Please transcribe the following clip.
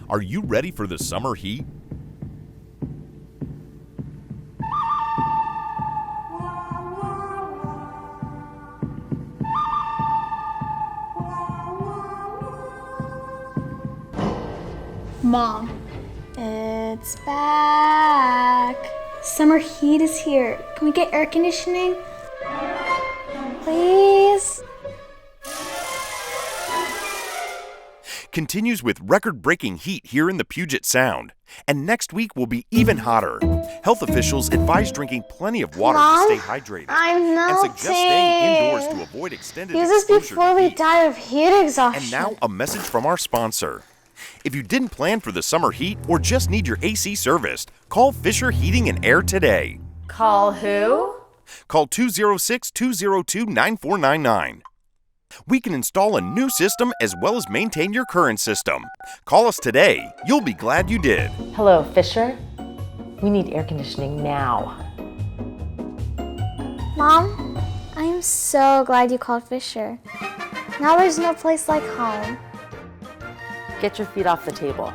Are you ready for the summer heat? Mom, it's back. Summer heat is here. Can we get air conditioning? Please? Continues with record-breaking heat here in the Puget Sound. And next week will be even hotter. Health officials advise drinking plenty of water Mom, to stay hydrated. I'm melting. And suggest staying indoors to avoid extended Use this exposure before to we heat. die of heat exhaustion. And now a message from our sponsor. If you didn't plan for the summer heat or just need your AC serviced, call Fischer Heating and Air today. Call who? Call 206-202-9499. We can install a new system as well as maintain your current system. Call us today. You'll be glad you did. Hello, Fisher. We need air conditioning now. Mom, I am so glad you called Fisher. Now there's no place like home. Get your feet off the table.